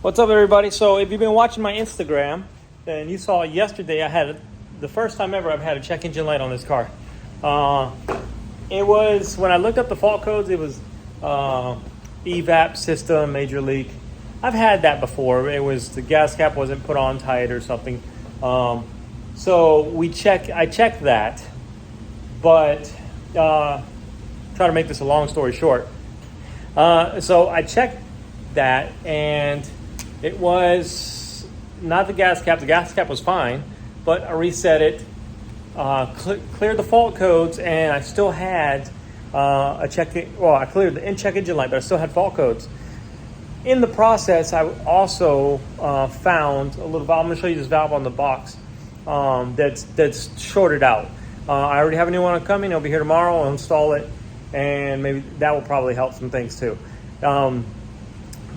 What's up, everybody? So if you've been watching my Instagram, then you saw yesterday I had the first time ever I've had a check engine light on this car. It was, when I looked up the fault codes, it was evap system, major leak. I've had that before. It was the gas cap wasn't put on tight or something. So I checked that, but try to make this a long story short. So I checked that, and it was not the gas cap. The gas cap was fine, but I reset it, cleared the fault codes, and I still had I cleared the check engine light, but I still had fault codes. In the process, I also found a little valve. I'm going to show you this valve on the box that's shorted out. I already have a new one coming. It'll be here tomorrow. I'll install it, and maybe that will probably help some things too.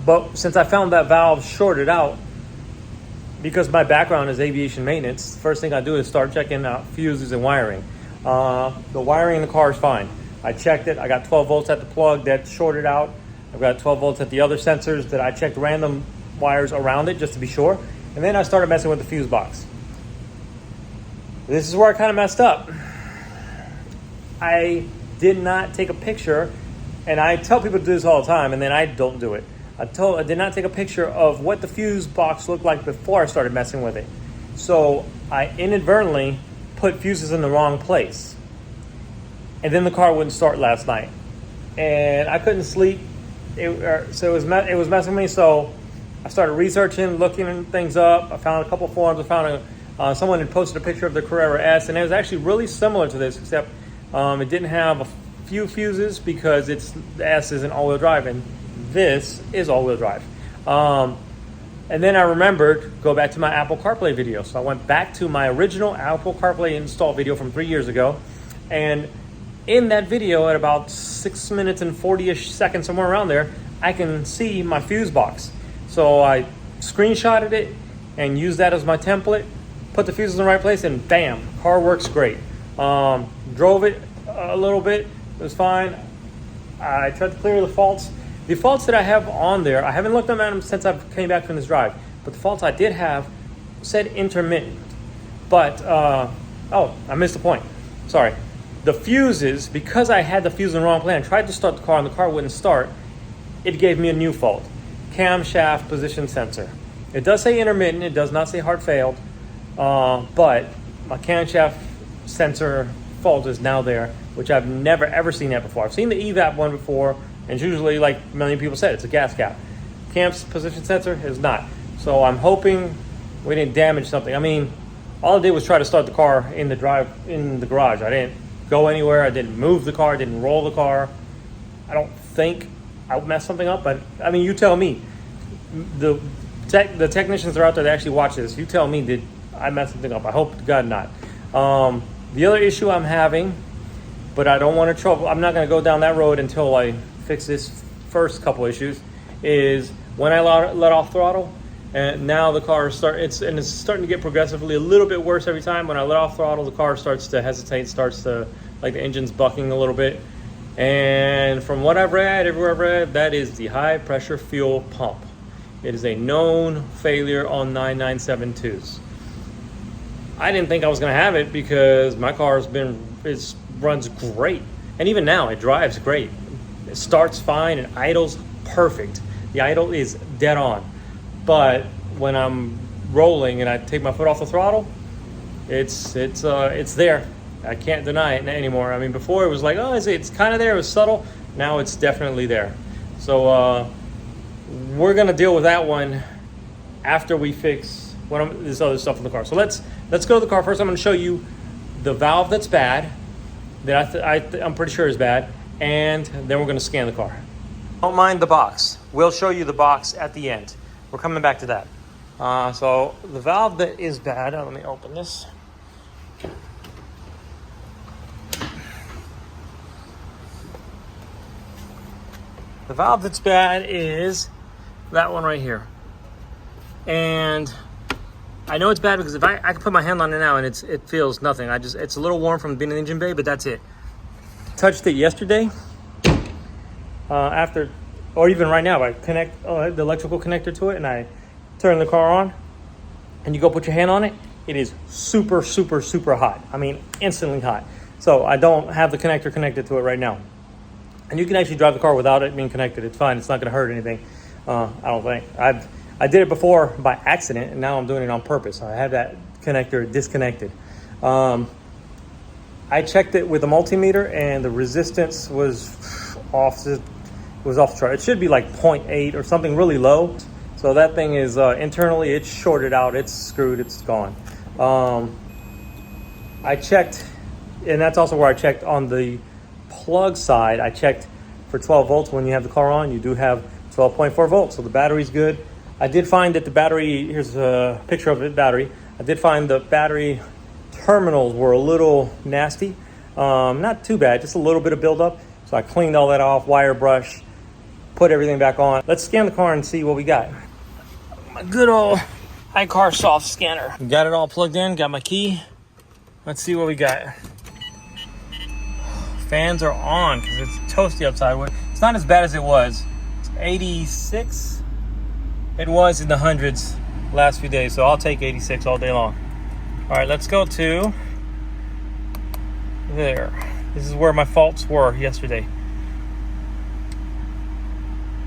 But since I found that valve shorted out, because my background is aviation maintenance, the first thing I do is start checking out fuses and wiring. The wiring in the car is fine. I checked it. I got 12 volts at the plug that's shorted out. I've got 12 volts at the other sensors that I checked random wires around it just to be sure. And then I started messing with the fuse box. This is where I kind of messed up. I did not take a picture, and I tell people to do this all the time, and then I don't do it. I did not take a picture of what the fuse box looked like before I started messing with it. So I inadvertently put fuses in the wrong place. And then the car wouldn't start last night. And I couldn't sleep. So it was messing with me. So I started researching, looking things up. I found a couple forums. I found someone had posted a picture of the Carrera S, and it was actually really similar to this, except it didn't have a few fuses because the S isn't all-wheel drive, and this is all-wheel drive. And then I remembered, go back to my Apple CarPlay video. So I went back to my original Apple CarPlay install video from 3 years ago. And in that video, at about 6 minutes and 40-ish seconds, somewhere around there, I can see my fuse box. So I screenshotted it and used that as my template, put the fuses in the right place, and bam, car works great. Drove it a little bit, it was fine. I tried to clear the faults. The faults that I have on there, I haven't looked at them since I came back from this drive, but the faults I did have said intermittent. But, I missed the point. Sorry. The fuses, because I had the fuse in the wrong place, I tried to start the car and the car wouldn't start, it gave me a new fault. Camshaft position sensor. It does say intermittent, it does not say hard failed, but my camshaft sensor fault is now there, which I've never ever seen that before. I've seen the evap one before, and it's usually, like a million people said, it's a gas cap. Cam's position sensor is not. So I'm hoping we didn't damage something. I mean, all I did was try to start the car in the garage. I didn't go anywhere. I didn't move the car. I didn't roll the car. I don't think I messed something up, but I mean, you tell me. The technicians that are out there that actually watch this, you tell me, did I mess something up? I hope to God not. The other issue I'm having, but I don't want to trouble, I'm not going to go down that road until I fix this first couple issues, is when I let off throttle, and now the car it's starting to get progressively a little bit worse every time. When I let off throttle, the car starts to hesitate, like the engine's bucking a little bit. And from what I've read, everywhere I've read, that is the high pressure fuel pump. It is a known failure on 9972s. I didn't think I was going to have it because my car runs great. And even now, it drives great. It starts fine and idles perfect. The idle is dead on. But when I'm rolling and I take my foot off the throttle, it's there. I can't deny it anymore. I mean, before it was like, it's kind of there. It was subtle. Now it's definitely there. So we're going to deal with that one after we fix this other stuff in the car. So let's go to the car. First, I'm going to show you the valve that's bad, that I'm pretty sure is bad, and then we're going to scan the car. Don't mind the box. We'll show you the box at the end. We're coming back to that. So the valve that is bad, let me open this. The valve that's bad is that one right here. And I know it's bad because if I can put my hand on it now and it feels nothing. It's a little warm from being in the engine bay, but that's it. Touched it yesterday after or even right now, I connect the electrical connector to it and I turn the car on and you go put your hand on it, it is super, super, super hot. I mean, instantly hot. So I don't have the connector connected to it right now. And you can actually drive the car without it being connected. It's fine. It's not going to hurt anything. I don't think. I did it before by accident, and now I'm doing it on purpose. I have that connector disconnected. I checked it with a multimeter, and the resistance was off. It was off the chart. It should be like 0.8 or something really low. So that thing is internally, it's shorted out. It's screwed. It's gone. I checked, and that's also where I checked on the plug side. I checked for 12 volts. When you have the car on, you do have 12.4 volts. So the battery's good. I did find that the battery, here's a picture of the battery. I did find the battery terminals were a little nasty. Not too bad, just a little bit of buildup. So I cleaned all that off, wire brush, put everything back on. Let's scan the car and see what we got. My good old iCar soft scanner. Got it all plugged in, got my key. Let's see what we got. Fans are on because it's toasty outside. It's not as bad as it was. It's 86. It was in the hundreds last few days, so I'll take 86 all day long. All right, let's go to there. This is where my faults were yesterday.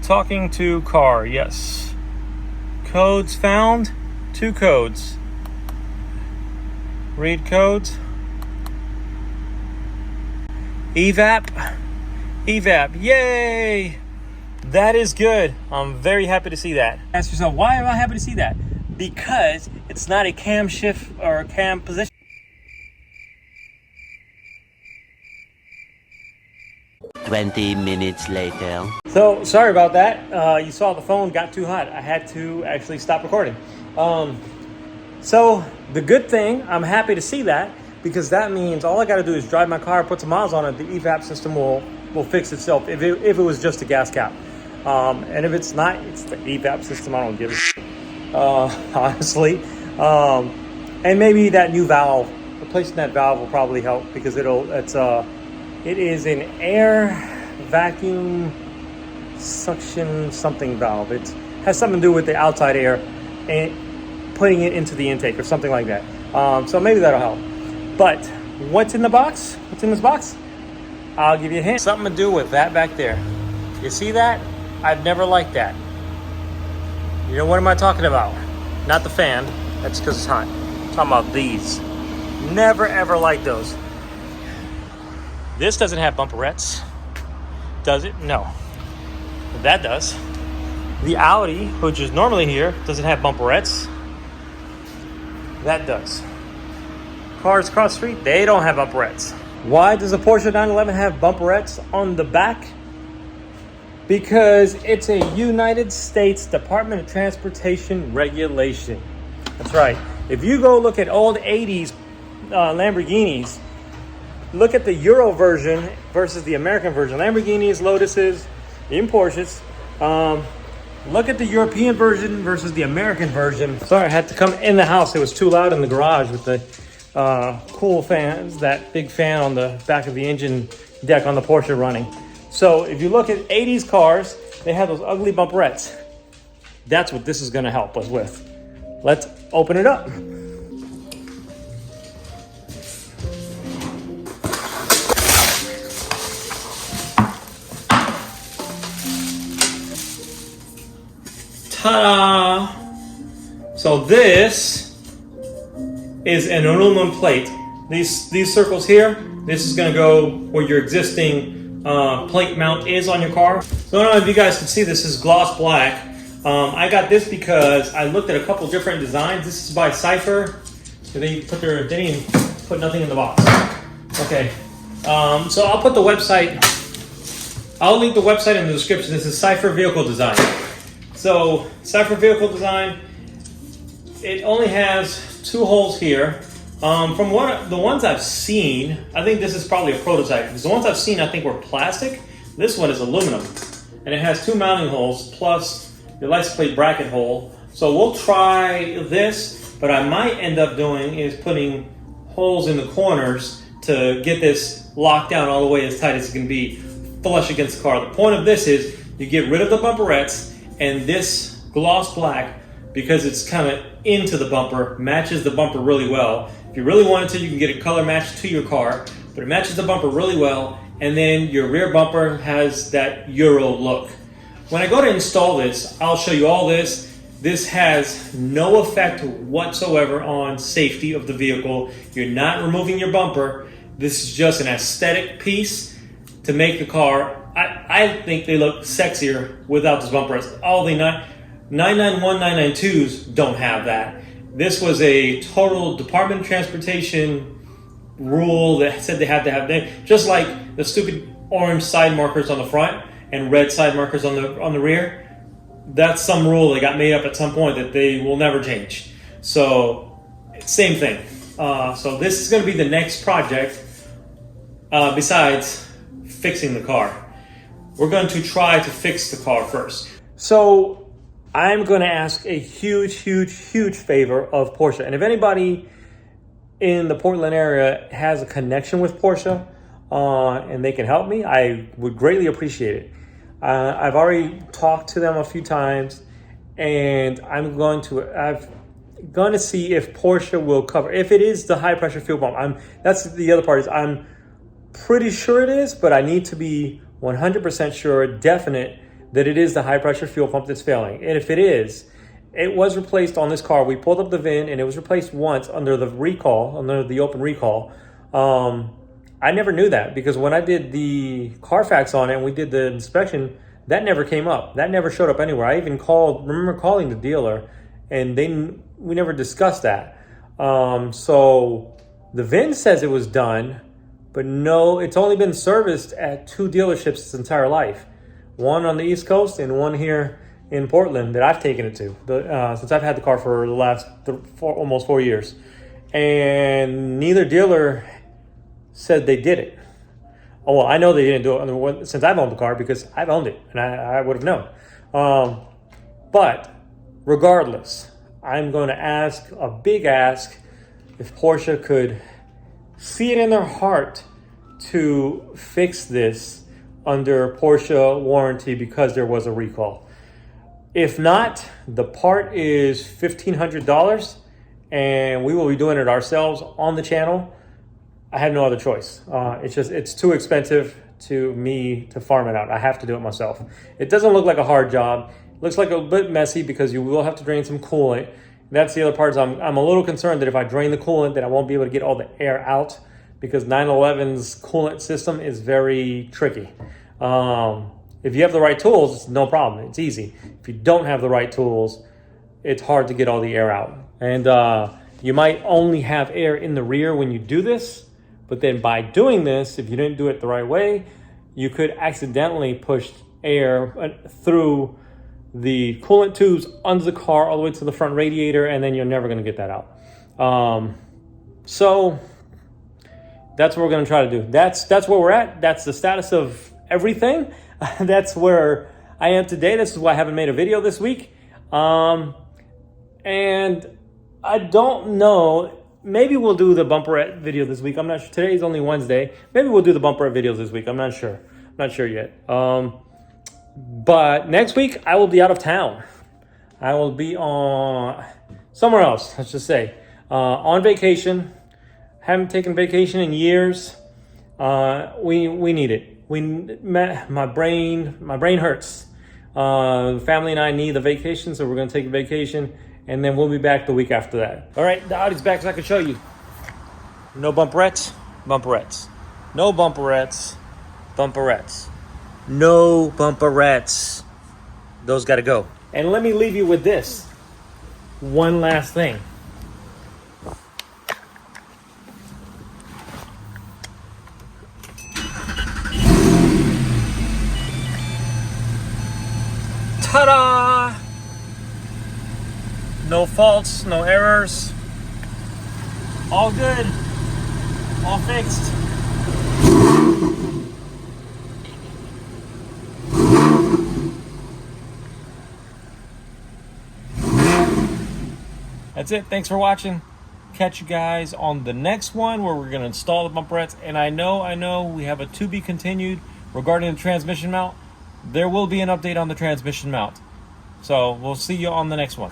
Talking to car, yes. Codes found, 2 codes. Read codes. Evap, yay! That is good. I'm very happy to see that. Ask yourself, why am I happy to see that? Because it's not a cam shift or a cam position. "20 minutes later." So sorry about that. You saw the phone got too hot. I had to actually stop recording. So the good thing, I'm happy to see that, because that means all I got to do is drive my car, put some miles on it. The evap system will fix itself if it was just a gas cap. And if it's not, it's the evap system. I don't give a shit, honestly. And maybe that new valve, replacing that valve will probably help, because it is an air vacuum suction something valve. It has something to do with the outside air and putting it into the intake or something like that. So maybe that'll help. But what's in the box? What's in this box? I'll give you a hint. Something to do with that back there. You see that? I've never liked that. You know, what am I talking about? Not the fan. That's because it's hot. I'm talking about these. Never ever liked those. This doesn't have bumperettes. Does it? No. That does. The Audi, which is normally here, doesn't have bumperettes. That does. Cars across the street, they don't have bumperettes. Why does a Porsche 911 have bumperettes on the back? Because it's a United States Department of Transportation regulation. That's right. If you go look at old 80s Lamborghinis, look at the Euro version versus the American version. Lamborghinis, Lotuses, even Porsches. Look at the European version versus the American version. Sorry, I had to come in the house. It was too loud in the garage with the cool fans, that big fan on the back of the engine deck on the Porsche running. So if you look at 80s cars, they have those ugly bumperettes. That's what this is going to help us with. Let's open it up. Ta-da! So this is an aluminum plate. These circles here, this is going to go where your existing plate mount is on your car. So I don't know if you guys can see, this is gloss black. I got this because I looked at a couple different designs. This is by Cypher. So they didn't even put nothing in the box. Okay, so I'll put the website. I'll link the website in the description. This is Cypher Vehicle Design. So Cypher Vehicle Design, it only has 2 holes here. From the ones I've seen, I think this is probably a prototype, because the ones I've seen I think were plastic. This one is aluminum, and it has 2 mounting holes plus your license plate bracket hole. So we'll try this, but I might end up doing is putting holes in the corners to get this locked down all the way as tight as it can be, flush against the car. The point of this is You get rid of the bumperettes, and this gloss black, because it's kind of into the bumper, matches the bumper really well. If you really wanted to, you can get a color match to your car, but it matches the bumper really well, and then your rear bumper has that Euro look. When I go to install this, I'll show you all this. This has no effect whatsoever on safety of the vehicle. You're not removing your bumper. This is just an aesthetic piece to make the car. I think they look sexier without this bumper. All the 991, 992s don't have that. This was a total Department of Transportation rule that said they had to have them, just like the stupid orange side markers on the front and red side markers on the rear. That's some rule that got made up at some point that they will never change. So, same thing. So this is going to be the next project besides fixing the car. We're going to try to fix the car first. So I'm going to ask a huge favor of Porsche. And if anybody in the Portland area has a connection with Porsche and they can help me, I would greatly appreciate it. I've already talked to them a few times, and I'm going to see if Porsche will cover. If it is the high pressure fuel pump, that's the other part. Is I'm pretty sure it is, but I need to be 100% sure, definite, that it is the high pressure fuel pump that's failing. And if it is, it was replaced on this car. We pulled up the VIN, and it was replaced once under the recall, under the open recall. I never knew that, because when I did the Carfax on it and we did the inspection, that never came up. That never showed up anywhere. I even remember calling the dealer, and we never discussed that. So the VIN says it was done, but no, it's only been serviced at 2 dealerships its entire life. One on the East Coast and one here in Portland that I've taken it to since I've had the car for the last almost 4 years. And neither dealer said they did it. Oh, well, I know they didn't do it since I've owned the car, because I've owned it and I would have known. But regardless, I'm going to ask a big ask if Porsche could see it in their heart to fix this under Porsche warranty, because there was a recall. If not, the part is $1,500, and we will be doing it ourselves on the channel. I have no other choice. It's too expensive to me to farm it out. I have to do it myself. It doesn't look like a hard job. It looks like a bit messy because you will have to drain some coolant. That's the other part. Is I'm a little concerned that if I drain the coolant, that I won't be able to get all the air out, because 911's coolant system is very tricky. If you have the right tools, it's no problem. It's easy. If you don't have the right tools, it's hard to get all the air out. And you might only have air in the rear when you do this. But then by doing this, if you didn't do it the right way, you could accidentally push air through the coolant tubes under the car all the way to the front radiator, and then you're never going to get that out. So that's what we're going to try to do. That's where we're at. That's the status of everything. That's where I am today. This is why I haven't made a video this week. And I don't know. Maybe we'll do the bumperette video this week. I'm not sure. Today's only Wednesday. Maybe we'll do the bumperette videos this week. I'm not sure. I'm not sure yet. But next week, I will be out of town. I will be on somewhere else, let's just say. On vacation. Haven't taken vacation in years. We need it. My brain hurts. The family and I need the vacation, so we're going to take a vacation. And then we'll be back the week after that. All right, the Audi's back so I can show you. No bumperettes, bumperettes. No bumperettes, bumperettes. No bumperettes. Those got to go. And let me leave you with this. One last thing. Ta-da! No faults, no errors. All good. All fixed. That's it. Thanks for watching. Catch you guys on the next one where we're going to install the bumperettes. And I know we have a to be continued regarding the transmission mount. there will be an update on the transmission mount. So we'll see you on the next one.